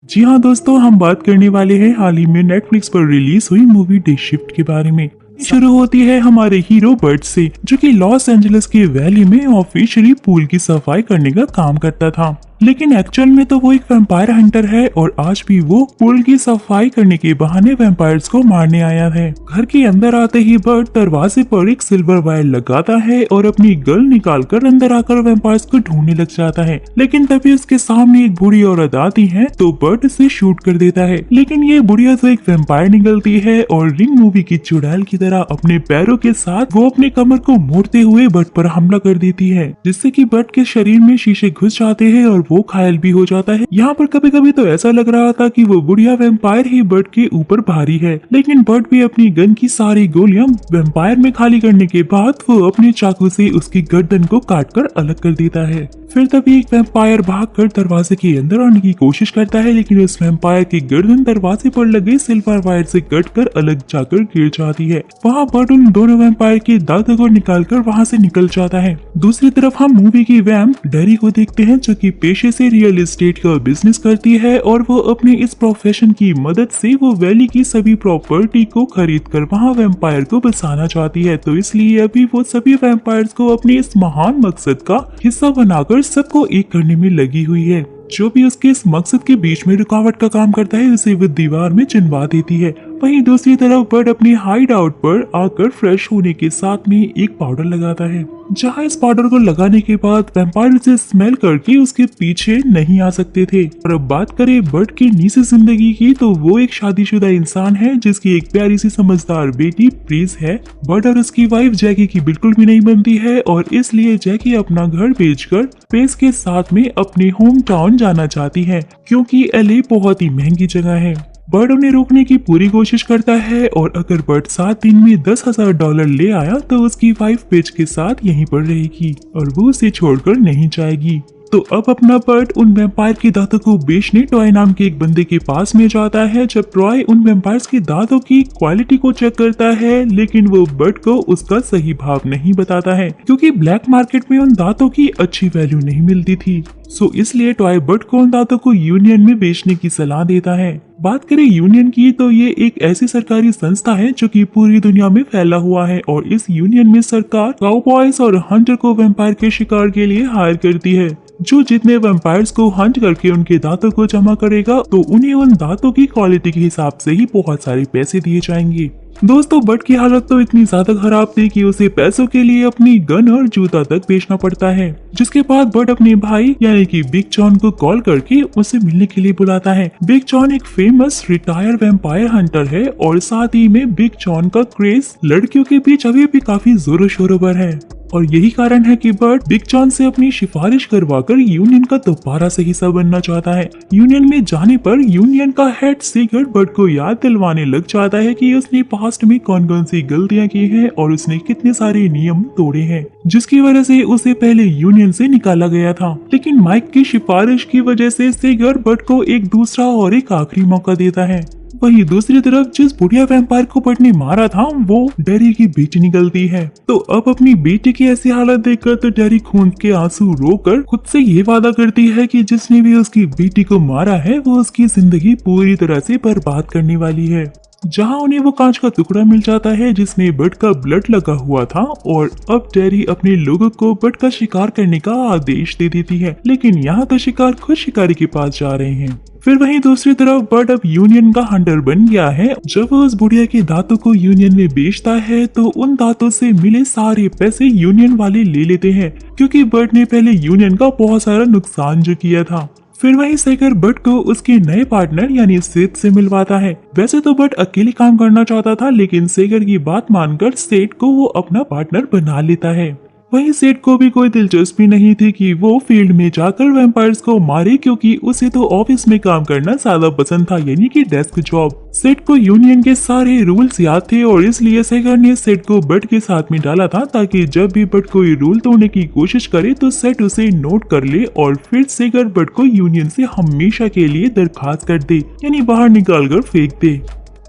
जी हाँ दोस्तों, हम बात करने वाले हैं हाल ही में नेटफ्लिक्स पर रिलीज हुई मूवी डे शिफ्ट के बारे में। शुरू होती है हमारे हीरो बर्ट से, जो कि लॉस एंजलिस की वैली में ऑफिशियली पूल की सफाई करने का काम करता था। लेकिन एक्चुअल में तो वो एक वैम्पायर हंटर है और आज भी वो पूल की सफाई करने के बहाने वैम्पायर्स को मारने आया है। घर के अंदर आते ही बर्ट दरवाजे पर एक सिल्वर वायर लगाता है और अपनी गन निकालकर अंदर आकर वैम्पायर्स को ढूंढने लग जाता है। लेकिन तभी उसके सामने एक बूढ़ी औरत आती है तो बर्ट उसे शूट कर देता है। लेकिन ये बुढ़िया तो एक वैम्पायर निकलती है और रिंग मूवी की चुड़ैल की तरह अपने पैरों के साथ वो अपने कमर को मोड़ते हुए बर्ट पर हमला कर देती है, जिससे कि बर्ट के शरीर में शीशे घुस जाते हैं और वो घायल भी हो जाता है। यहाँ पर कभी कभी तो ऐसा लग रहा था कि वो बुढ़िया वैम्पायर ही बर्ट के ऊपर भारी है, लेकिन बर्ट भी अपनी गन की सारी गोलियां वैम्पायर में खाली करने के बाद वो अपने चाकू से उसकी गर्दन को काटकर अलग कर देता है। फिर तभी एक वैम्पायर भागकर दरवाजे के अंदर आने की कोशिश करता है, लेकिन उस वैम्पायर की गर्दन दरवाजे पर लगे सिल्वर वायर से कटकर अलग जाकर गिर जाती है। वहाँ बर्ट उन दोनों वैम्पायर के दांतों को निकालकर वहाँ से निकल जाता है। दूसरी तरफ हम मूवी की वैम्प डेरी को देखते हैं, जो कि पेशे से रियल एस्टेट का बिजनेस करती है और वो अपने इस प्रोफेशन की मदद से वो वैली की सभी प्रॉपर्टी को खरीद कर वहाँ वैम्पायर को बसाना चाहती है। तो इसलिए अभी वो सभी वैम्पायर्स को अपने इस महान मकसद का हिस्सा बनाकर सबको एक करने में लगी हुई है। जो भी उसके इस मकसद के बीच में रुकावट का काम करता है उसे वो दीवार में चिनवा देती है। वहीं दूसरी तरफ बर्ट अपनी हाइड आउट पर आकर फ्रेश होने के साथ में एक पाउडर लगाता है, जहां इस पाउडर को लगाने के बाद वैम्पायर उसे स्मेल करके उसके पीछे नहीं आ सकते थे। और अब बात करें बर्ट की निजी जिंदगी की, तो वो एक शादीशुदा इंसान है जिसकी एक प्यारी सी समझदार बेटी प्रीज है। बर्ट और उसकी वाइफ जैकी की बिल्कुल भी नहीं बनती है और इसलिए जैकी अपना घर बेचकर प्रीज के साथ में अपने होम टाउन जाना चाहती है, क्योंकि एलए बहुत ही महंगी जगह है। बर्ट उन्हें रोकने की पूरी कोशिश करता है और अगर बर्ट 7 दिन में $10,000 ले आया तो उसकी वाइफ पेज के साथ यहीं पर रहेगी और वो उसे छोड़कर नहीं जाएगी। तो अब अपना बर्ट उन वैम्पायर के दांतों को बेचने ट्रॉय नाम के एक बंदे के पास में जाता है। जब ट्रॉय उन वैम्पायर्स के दांतों की क्वालिटी को चेक करता है, लेकिन वो बर्ट को उसका सही भाव नहीं बताता है, क्योंकि ब्लैक मार्केट में उन दांतों की अच्छी वैल्यू नहीं मिलती थी। सो इसलिए ट्रॉय बर्ट को उन दांतों को यूनियन में बेचने की सलाह देता है। बात करें यूनियन की, तो ये एक ऐसी सरकारी संस्था है जो कि पूरी दुनिया में फैला हुआ है और इस यूनियन में सरकार काउबॉयज और हंटर को वैम्पायर के शिकार के लिए हायर करती है। जो जितने वैम्पायर्स को हंट करके उनके दांतों को जमा करेगा तो उन्हें उन दांतों की क्वालिटी के हिसाब से ही बहुत सारे पैसे दिए जाएंगे। दोस्तों, बर्ट की हालत तो इतनी ज्यादा खराब थी कि उसे पैसों के लिए अपनी गन और जूता तक बेचना पड़ता है, जिसके बाद बर्ट अपने भाई यानी कि बिग जॉन को कॉल करके उसे मिलने के लिए बुलाता है। बिग जॉन एक फेमस रिटायर वैम्पायर हंटर है और साथ ही में बिग जॉन का क्रेज लड़कियों के बीच अभी भी काफी जोरों शोरों पर है और यही कारण है कि बर्ट बिग जॉन से अपनी सिफारिश करवाकर यूनियन का दोबारा से हिस्सा बनना चाहता है। यूनियन में जाने पर यूनियन का हेड सीगर बर्ट को याद दिलवाने लग जाता है कि उसने पास्ट में कौन कौन सी गलतियां की हैं और उसने कितने सारे नियम तोड़े हैं, जिसकी वजह से उसे पहले यूनियन से निकाला गया था। लेकिन माइक की सिफारिश की वजह से सीगर बर्ट को एक दूसरा और एक आखिरी मौका देता है। वहीं दूसरी तरफ जिस बुढ़िया वैम्पायर को बर्ट ने मारा था वो डेरी की बेटी निकलती है। तो अब अपनी बेटी की ऐसी हालत देखकर तो डेरी खून के आंसू रोकर खुद से ये वादा करती है कि जिसने भी उसकी बेटी को मारा है वो उसकी जिंदगी पूरी तरह से बर्बाद करने वाली है। जहां उन्हें वो कांच का टुकड़ा मिल जाता है जिसमें बर्ट का ब्लड लगा हुआ था और अब डेरी अपने लोगों को बर्ट का शिकार करने का आदेश दे देती है। लेकिन यहाँ तो शिकार खुद शिकारी के पास जा रहे हैं। फिर वहीं दूसरी तरफ बर्ट अब यूनियन का हंटर बन गया है। जब वो उस बुढ़िया के दांतों को यूनियन में बेचता है तो उन दांतों से मिले सारे पैसे यूनियन वाले ले लेते हैं, क्योंकि बर्ट ने पहले यूनियन का बहुत सारा नुकसान जो किया था। फिर वहीं सेगर बर्ट को उसके नए पार्टनर यानी सेठ से मिलवाता है। वैसे तो बर्ट अकेले काम करना चाहता था, लेकिन सेगर की बात मानकर सेठ को वो अपना पार्टनर बना लेता है। वहीं सेठ को भी कोई दिलचस्पी नहीं थी कि वो फील्ड में जाकर वैम्पायर्स को मारे, क्योंकि उसे तो ऑफिस में काम करना ज्यादा पसंद था, यानी कि डेस्क जॉब। सेठ को यूनियन के सारे रूल्स याद थे और इसलिए सेगर ने सेठ को बर्ट के साथ में डाला था, ताकि जब भी बर्ट कोई रूल तोड़ने की कोशिश करे तो सेठ उसे नोट कर ले और फिर सेगर बर्ट को यूनियन से हमेशा के लिए दरखास्त कर दे, यानी बाहर निकाल कर फेंक दे।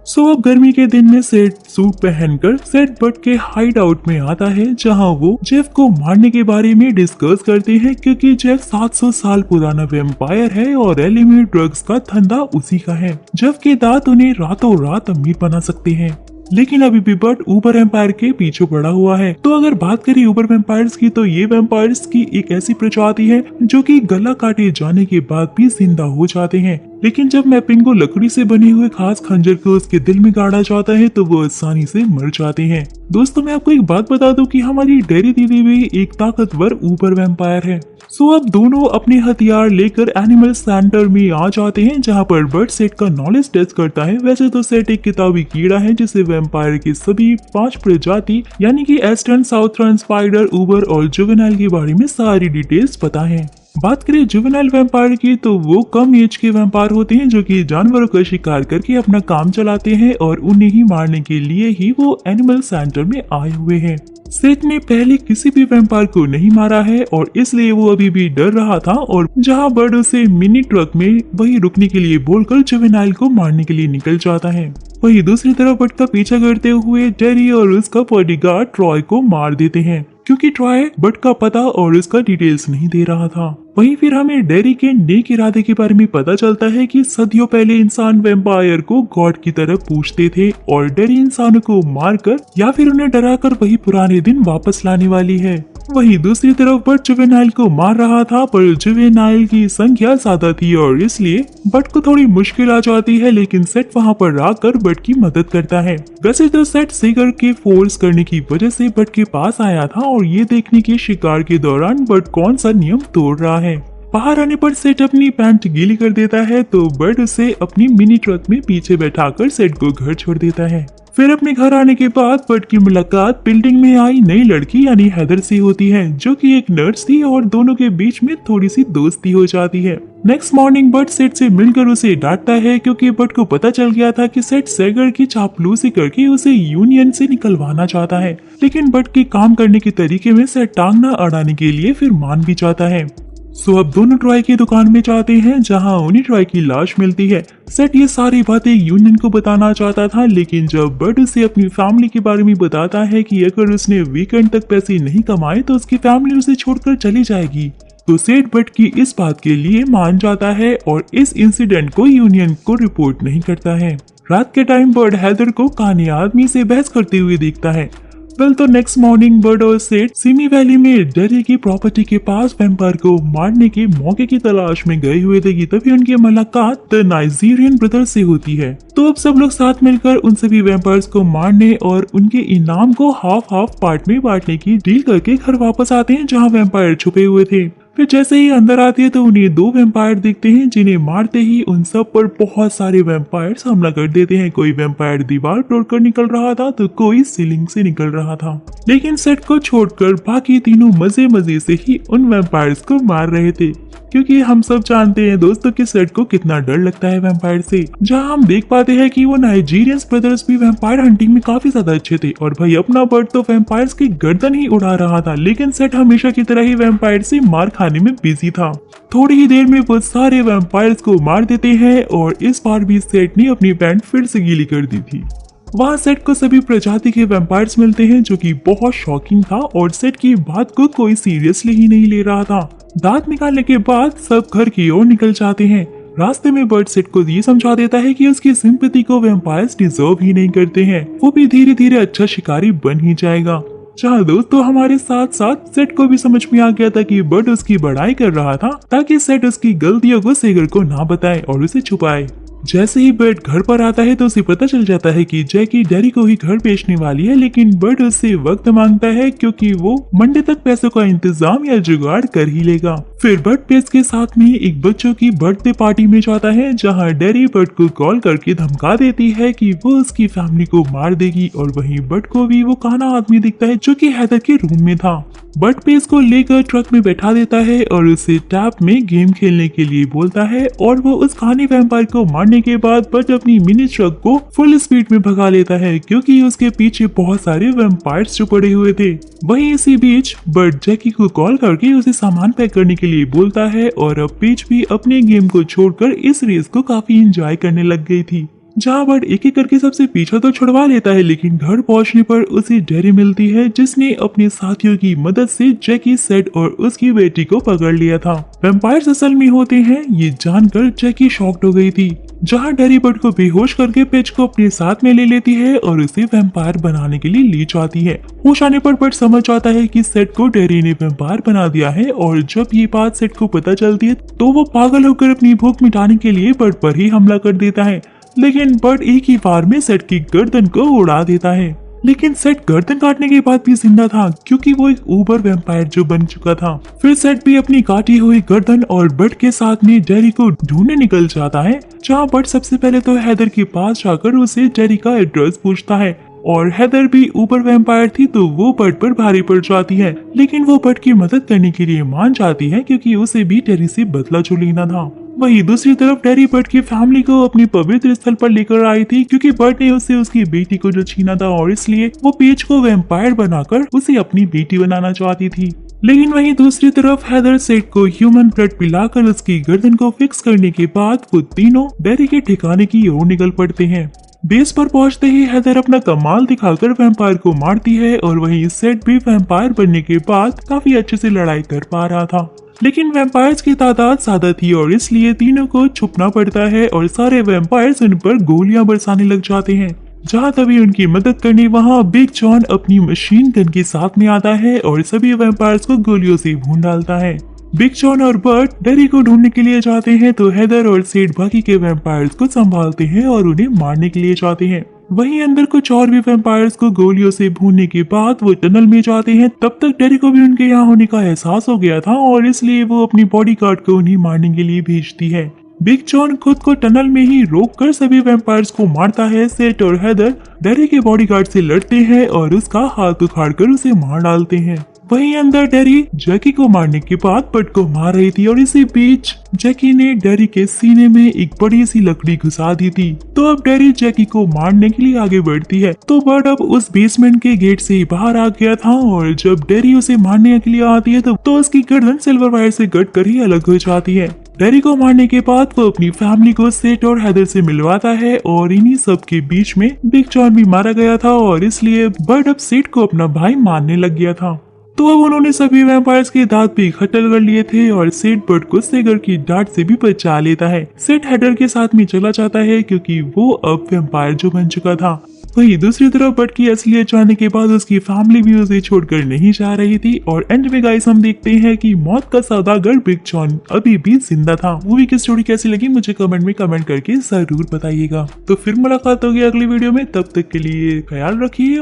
अब गर्मी के दिन में सेट सूट पहनकर सेट बट के हाइड आउट में आता है, जहां वो जेफ को मारने के बारे में डिस्कस करते हैं, क्योंकि जेफ 700 साल पुराना वेम्पायर है और एली में ड्रग्स का धंधा उसी का है। जेफ के दांत उन्हें रातों रात अमीर बना सकते हैं, लेकिन अभी भी बट ऊबर वेम्पायर के पीछे पड़ा हुआ है। तो अगर बात करें ऊबर वेम्पायर्स की, तो ये वेम्पायर्स की एक ऐसी प्रजाति है जो कि गला काटे जाने के बाद भी जिंदा हो जाते हैं, लेकिन जब मैपिंग को लकड़ी से बने हुए खास खंजर को उसके दिल में गाड़ा जाता है तो वो आसानी से मर जाते हैं। दोस्तों, मैं आपको एक बात बता दूं कि हमारी डेरी दीदी भी एक ताकतवर ऊबर वेम्पायर है। अब दोनों अपने हथियार लेकर एनिमल सेंटर में आ जाते हैं, जहां पर बट सेट का नॉलेज टेस्ट करता है। वैसे तो सेट एक किताबी कीड़ा है जिसे वेम्पायर की सभी 5 प्रजाति यानी कि ईस्टर्न, साउथर्न, स्पाइडर, ऊबर और जुवेनाइल के बारे में सारी डिटेल्स पता है। बात करें जुवेनाइल वेम्पायर की, तो वो कम एज के वेम्पायर होते हैं जो कि जानवरों का शिकार करके अपना काम चलाते हैं और उन्हें ही मारने के लिए ही वो एनिमल सेंटर में आए हुए हैं। सेट ने पहले किसी भी वेम्पायर को नहीं मारा है और इसलिए वो अभी भी डर रहा था, और जहां बर्ड उसे मिनी ट्रक में वही रुकने के लिए बोलकर जुवेनाइल को मारने के लिए निकल जाता है। वही दूसरी तरफ बर्ड का पीछा करते हुए डेरी और उसका बॉडीगार्ड ट्रॉय को मार देते हैं, क्योंकि ट्रॉय बट का पता और उसका डिटेल्स नहीं दे रहा था। वहीं फिर हमें डेरी के नेक इरादे के बारे में पता चलता है कि सदियों पहले इंसान वेम्पायर को गॉड की तरह पूजते थे और डेरी इंसानों को मारकर या फिर उन्हें डराकर वही पुराने दिन वापस लाने वाली है। वहीं दूसरी तरफ बट जुवेनाइल को मार रहा था, पर जुवेनाइल की संख्या ज्यादा थी और इसलिए बट को थोड़ी मुश्किल आ जाती है, लेकिन सेट वहां पर आकर बट की मदद करता है। वैसे तो सेट सिगर के फोर्स करने की वजह से बट के पास आया था और ये देखने के शिकार के दौरान बट कौन सा नियम तोड़ रहा है। बाहर आने पर सेट अपनी पैंट गीली कर देता है, तो बट उसे अपनी मिनी ट्रक में पीछे बैठाकर सेट को घर छोड़ देता है। फिर अपने घर आने के बाद बट की मुलाकात बिल्डिंग में आई नई लड़की यानी हैदर से होती है, जो कि एक नर्स थी और दोनों के बीच में थोड़ी सी दोस्ती हो जाती है। नेक्स्ट मॉर्निंग बट सेट से मिलकर उसे डांटता है, क्योंकि बट को पता चल गया था कि सेट सेगर की चापलूसी करके उसे यूनियन से निकलवाना चाहता है, लेकिन बट के काम करने के तरीके में सेट टांग न अड़ाने के लिए फिर मान भी जाता है। अब दोनों ट्रॉय की दुकान में जाते हैं, जहां उन्हें ट्रॉय की लाश मिलती है। सेट ये सारी बातें यूनियन को बताना चाहता था, लेकिन जब बट उसे अपनी फैमिली के बारे में बताता है कि अगर उसने वीकेंड तक पैसे नहीं कमाए तो उसकी फैमिली उसे छोड़कर चली जाएगी, तो सेट बट की इस बात के लिए मान जाता है और इस इंसिडेंट को यूनियन को रिपोर्ट नहीं करता है। रात के टाइम बर्ड हैदर को काने आदमी से बहस करते हुए देखता है। तो नेक्स्ट मॉर्निंग बर्ड और सेट सिमी वैली में डेरी की प्रॉपर्टी के पास वेम्पायर को मारने के मौके की तलाश में गए हुए थे कि तभी उनकी मुलाकात द नाइजीरियन ब्रदर से होती है। तो अब सब लोग साथ मिलकर उन सभी वेम्पायर्स को मारने और उनके इनाम को हाफ हाफ पार्ट में बांटने की डील करके घर वापस आते हैं, जहां वेम्पायर छुपे हुए थे। फिर जैसे ही अंदर आती है तो उन्हें 2 वेम्पायर दिखते हैं, जिन्हें मारते ही उन सब पर बहुत सारे वेम्पायर्स हमला कर देते हैं। कोई वेम्पायर दीवार तोड़कर निकल रहा था तो कोई सीलिंग से निकल रहा था, लेकिन सेट को छोड़कर बाकी तीनों मजे मजे से ही उन वेम्पायर्स को मार रहे थे, क्योंकि हम सब जानते हैं दोस्तों कि सेट को कितना डर लगता है वेम्पायर से। जहां हम देख पाते हैं कि वो नाइजीरियन ब्रदर्स भी वेम्पायर हंटिंग में काफी ज्यादा अच्छे थे और भाई अपना बर्ड तो वेम्पायर्स की गर्दन ही उड़ा रहा था, लेकिन सेट हमेशा की तरह ही वेम्पायर से मार खाने में बिजी था। थोड़ी ही देर में वो सारे वेम्पायर्स को मार देते हैं और इस बार भी सेट ने अपनी पैंट फिर से गीली कर दी थी। वहाँ सेट को सभी प्रजाति के वेम्पायर्स मिलते हैं, जो कि बहुत शॉकिंग था और सेट की बात को कोई सीरियसली ही नहीं ले रहा था। दांत निकालने के बाद सब घर की ओर निकल जाते हैं। रास्ते में बर्ड सेट को ये समझा देता है कि उसकी सिंपैथी को वेम्पायर्स डिजर्व ही नहीं करते हैं, वो भी धीरे धीरे अच्छा शिकारी बन ही जाएगा। जहाँ दोस्तों हमारे साथ साथ सेट को भी समझ में आ गया था कि बर्ड उसकी बड़ाई कर रहा था ताकि सेट उसकी गलतियों को सेगर को ना बताए और उसे छुपाए। जैसे ही बर्ड घर पर आता है तो उसे पता चल जाता है कि जैकी डेरी को ही घर बेचने वाली है, लेकिन बर्ड उससे वक्त मांगता है क्योंकि वो मंडे तक पैसों का इंतजाम या जुगाड़ कर ही लेगा। फिर बर्ड पेस के साथ में एक बच्चों की बर्थडे पार्टी में जाता है, जहां डेरी बर्ड को कॉल करके धमका देती है कि वो उसकी फैमिली को मार देगी, और वहीं बर्ड को भी वो काना आदमी दिखता है जो कि हैदर के रूम में था। बर्ड पेस को लेकर ट्रक में बैठा देता है और उसे टैप में गेम खेलने के लिए बोलता है, और वो उस खाने वैम्पायर को मारने के बाद बर्ड अपनी मिनी ट्रक को फुल स्पीड में भगा लेता है, क्योंकि उसके पीछे बहुत सारे वैम्पायर्स जो पड़े हुए थे। वहीं इसी बीच बर्ड जैकी को कॉल करके उसे सामान पैक करने के लिए बोलता है, और अब पीच भी अपने गेम को छोड़कर इस रेस को काफी एंजॉय करने लग गई थी। जहाँ बट एक एक करके सबसे पीछा तो छुड़वा लेता है, लेकिन घर पहुंचने पर उसे डेरी मिलती है जिसने अपने साथियों की मदद से जैकी, सेड और उसकी बेटी को पकड़ लिया था। वैम्पायर्स असल में होते हैं ये जानकर जैकी शॉक्ड हो गई थी, जहाँ डेरी बट को बेहोश करके पेज को अपने साथ में ले लेती है और उसे वैम्पायर बनाने के लिए ले जाती है। होश आने पर बट समझ आता है कि सेड को डेरी ने वैम्पायर बना दिया है और जब ये बात सेड को पता चलती है तो वो पागल होकर अपनी भूख मिटाने के लिए बट पर ही हमला कर देता है, लेकिन बट एक ही बार में सेट की गर्दन को उड़ा देता है। लेकिन सेट गर्दन काटने के बाद भी जिंदा था क्योंकि वो एक ऊबर वैम्पायर जो बन चुका था। फिर सेट भी अपनी काटी हुई गर्दन और बट के साथ में डेरी को ढूंढने निकल जाता है, जहाँ बट सबसे पहले तो हैदर के पास जाकर उसे डेरी का एड्रेस पूछता है और हैदर भी ऊपर वैम्पायर थी तो वो बट पर भारी पड़ जाती है, लेकिन वो बट की मदद करने के लिए मान जाती है क्योंकि उसे भी डेरी से बदला जो लेना था। वहीं दूसरी तरफ डेरी बट की फैमिली को अपनी पवित्र स्थल पर लेकर आई थी क्योंकि बट ने उससे उसकी बेटी को जो छीना था और इसलिए वो पेज को वैम्पायर बनाकर उसे अपनी बेटी बनाना चाहती थी। लेकिन वहीं दूसरी तरफ हैदर सेट को ह्यूमन ब्लड पिलाकर उसकी गर्दन को फिक्स करने के बाद वो तीनों डेरी के ठिकाने की ओर निकल पड़ते हैं। बेस पर पहुंचते ही हैदर अपना कमाल दिखाकर वैम्पायर को मारती है और वहीं सेट भी वैम्पायर बनने के बाद काफी अच्छे से लड़ाई कर पा रहा था, लेकिन वैम्पायर्स की तादाद ज्यादा थी और इसलिए तीनों को छुपना पड़ता है और सारे वैम्पायर्स उन पर गोलियां बरसाने लग जाते हैं। जहां तभी उनकी मदद करने वहां बिग जॉन अपनी मशीन गन के साथ में आता है और सभी वैम्पायर्स को गोलियों से भून डालता है। बिग जॉन और बर्ट डेरी को ढूंढने के लिए जाते हैं तो हैदर और सेड बाकी के वैम्पायर्स को संभालते हैं और उन्हें मारने के लिए जाते हैं। वहीं अंदर कुछ और भी वैम्पायर्स को गोलियों से भूनने के बाद वो टनल में जाते हैं। तब तक डेरी को भी उनके यहाँ होने का एहसास हो गया था और इसलिए वो अपनी बॉडीगार्ड को उन्हें मारने के लिए भेजती है। बिग जॉन खुद को टनल में ही रोककर सभी वैम्पायर्स को मारता है। सेट और हैदर डेरी के बॉडीगार्ड से लड़ते हैं और उसका हाथ उखाड़कर उसे मार डालते हैं। वहीं अंदर डेरी जैकी को मारने के बाद बट को मार रही थी और इसी बीच जैकी ने डेरी के सीने में एक बड़ी सी लकड़ी घुसा दी थी। तो अब डेरी जैकी को मारने के लिए आगे बढ़ती है तो बट अब उस बेसमेंट के गेट से बाहर आ गया था और जब डेरी उसे मारने के लिए आती है तो उसकी गर्दन सिल्वर वायर से कट कर ही अलग हो जाती है। डेरी को मारने के बाद वो अपनी फैमिली को सेट और हैदर से मिलवाता है और इन्हीं सब के बीच में बिग जॉन भी मारा गया था और इसलिए बट अब सेट को अपना भाई मानने लग गया था। तो अब उन्होंने सभी वैम्पायर्स के दांत भी इकट्ठे कर लिए थे और सेट बट को सेगर की डांट से भी बचा लेता है। सेट हैडर के साथ में चला जाता है क्योंकि वो अब वैम्पायर जो बन चुका था। वहीं दूसरी तरफ बट की असलियत जानने के बाद उसकी फैमिली भी उसे छोड़कर नहीं जा रही थी और एंड में गाइस हम देखते हैं कि मौत का सौदागर बिग जॉन अभी भी जिंदा था। मूवी की स्टोरी कैसी लगी मुझे कमेंट में कमेंट करके जरूर बताइएगा। तो फिर मुलाकात होगी अगली वीडियो में, तब तक के लिए ख्याल रखिए।